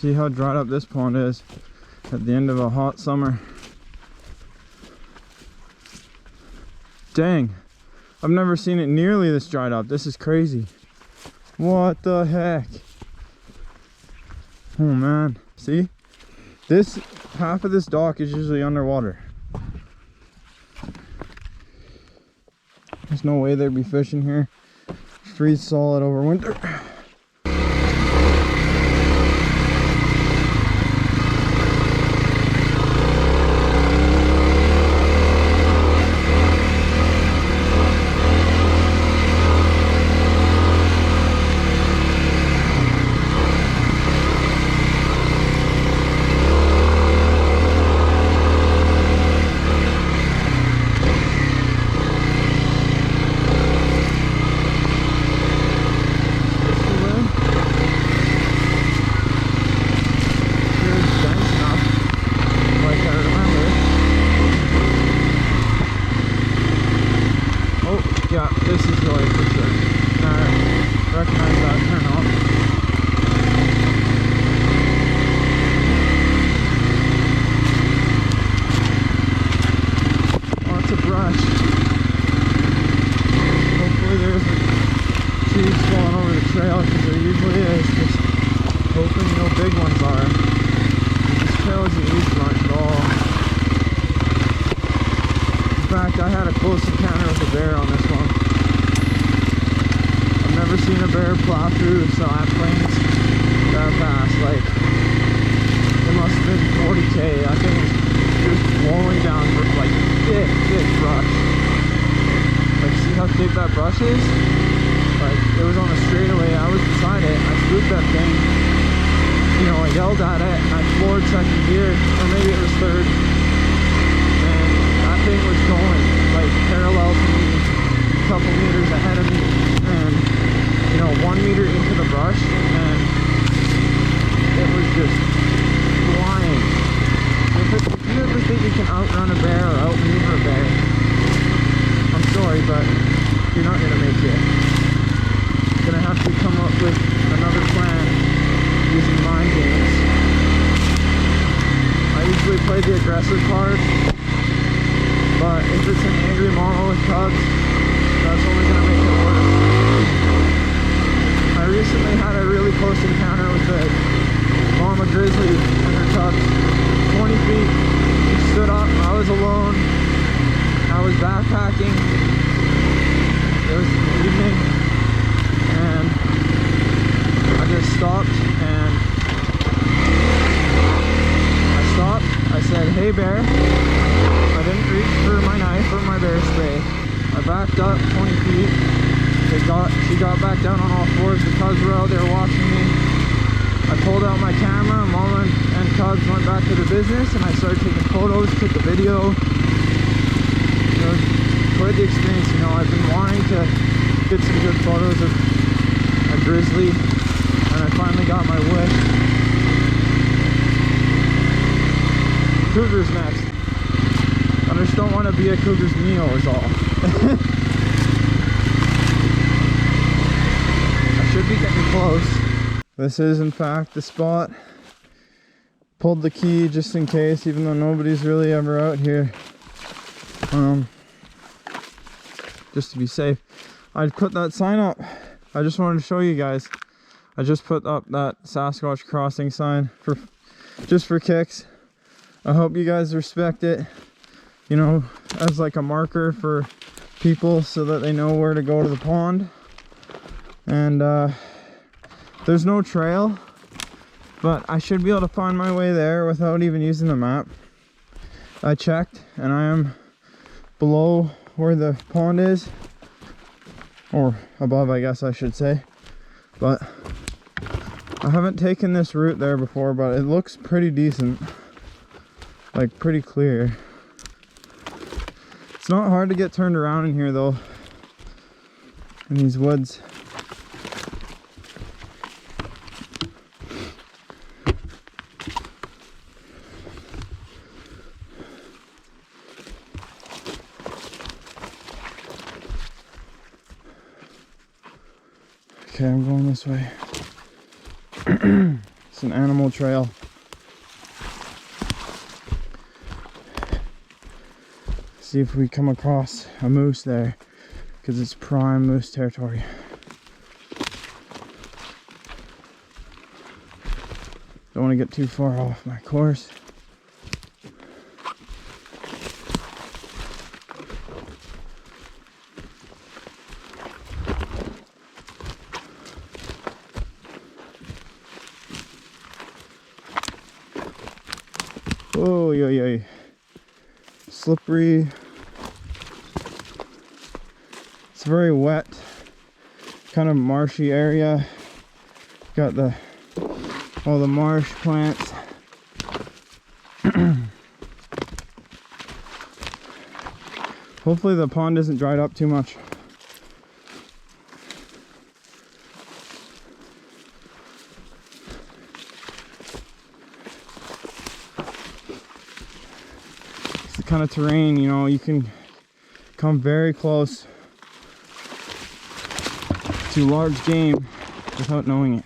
See how dried up this pond is at the end of a hot summer. Dang, I've never seen it nearly this dried up. This is crazy. What the heck? Oh man, see? This half of this dock is usually underwater. There's no way they'd be fishing here. Freeze solid over winter. Yeah, this is really for sure. I recognize that turn off. Lots of brush. Hopefully there's trees falling over the trail, because there usually is. Just hoping no big ones are. This trail isn't used much at all. In fact, I had a close encounter with a bear on this one. I've never seen a bear plow through Salat Plains that fast. Like, it must have been 40K. I think it was just blowing down like thick brush. Like, see how thick that brush is? Like, it was on a straightaway. I was beside it. I scooped that thing. You know, I yelled at it and I floored second gear, or maybe it was third. Thing was going like parallel to me, a couple meters ahead of me, and you know, 1 meter into the brush, and it was just flying. If you ever think you can outrun a bear or outmaneuver a bear, I'm sorry, but you're not gonna make it. You're gonna have to come up with another plan using mind games. I usually play the aggressive card. But if it's an angry mama with cubs, that's only going to make it worse. I recently had a really close encounter with a mama grizzly and her cubs. 20 feet, she stood up, I was alone, I was backpacking, it was the evening, and I just stopped, and I said, "Hey bear." I didn't reach for my knife or my bear spray. I backed up 20 feet. She got back down on all fours. The cubs were out there watching me. I pulled out my camera. Mama and cubs went back to the business, and I started taking photos, took a video. It was quite the experience. You know, I've been wanting to get some good photos of a grizzly, and I finally got my wish. Cougars next. I just don't want to be a cougar's meal is all. I should be getting close. This is in fact the spot. Pulled the key just in case, even though nobody's really ever out here. Just to be safe. I'd put that sign up. I just wanted to show you guys. I just put up that Sasquatch crossing sign just for kicks. I hope you guys respect it. You know, as like a marker for people so that they know where to go to the pond. And there's no trail, but I should be able to find my way there without even using the map. I checked and I am below where the pond is, or above I guess I should say. But I haven't taken this route there before, but it looks pretty decent, like pretty clear. It's not hard to get turned around in here though, in these woods. Okay, I'm going this way. It's an animal trail. See if we come across a moose there, because it's prime moose territory. Don't want to get too far off my course. Oh, yeah. Slippery. It's very wet, kind of marshy area. Got all the marsh plants. Hopefully the pond isn't dried up too much. It's the kind of terrain, you know, you can come very close to large game without knowing it,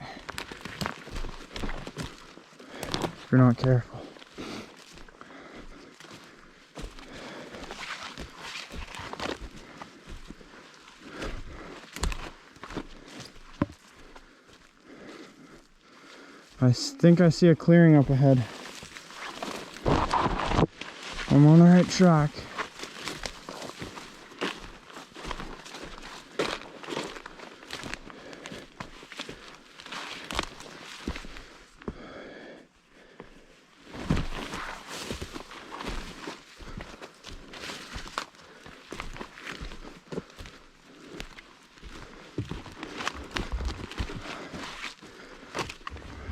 if you're not careful. I think I see a clearing up ahead. I'm on the right track.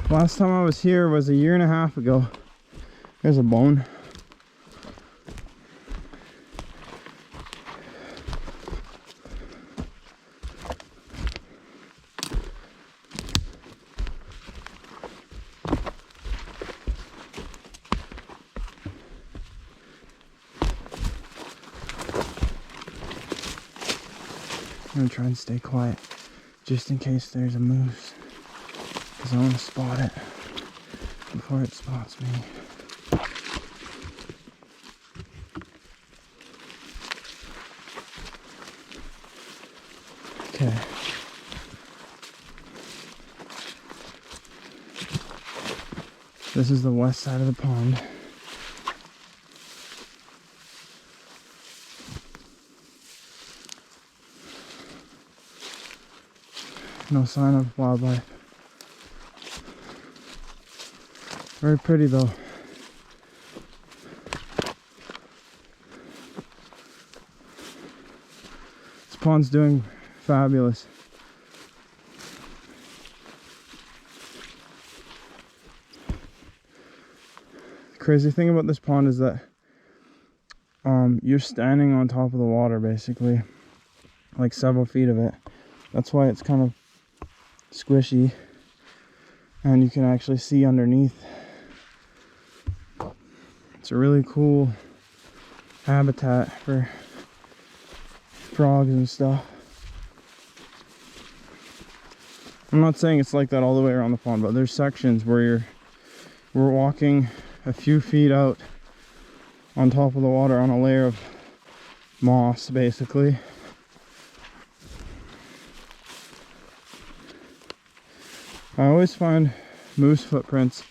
Last time I was here was 1.5 years ago. There's a bone. I'm gonna try and stay quiet just in case there's a moose, because I want to spot it before it spots me. Okay. This is the west side of the pond. No sign of wildlife. Very pretty though. This pond's doing fabulous. The crazy thing about this pond is that you're standing on top of the water basically, like several feet of it. That's why it's kind of squishy and you can actually see underneath. It's a really cool habitat for frogs and stuff. I'm not saying it's like that all the way around the pond, but there's sections where we're walking a few feet out on top of the water on a layer of moss basically. I always find moose footprints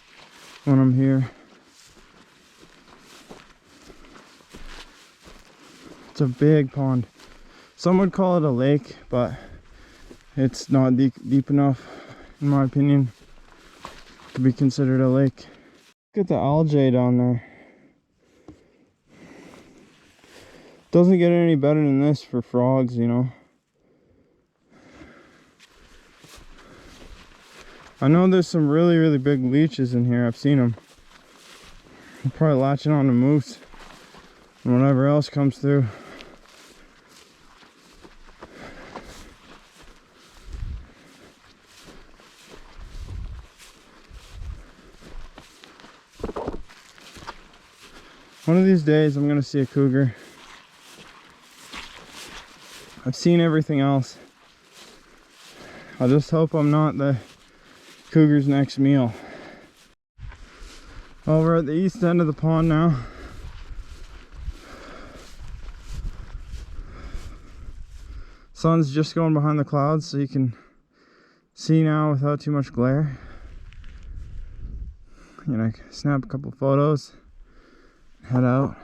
when I'm here. It's a big pond. Some would call it a lake, but it's not deep enough, in my opinion, to be considered a lake. Look at the algae down there. Doesn't get any better than this for frogs, you know. I know there's some really big leeches in here. I've seen them. They're probably latching on to moose and whatever else comes through. One of these days I'm gonna see a cougar. I've seen everything else. I just hope I'm not the cougar's next meal. Well, we're at the east end of the pond now. Sun's just going behind the clouds, so you can see now without too much glare. You know, snap a couple photos, head out.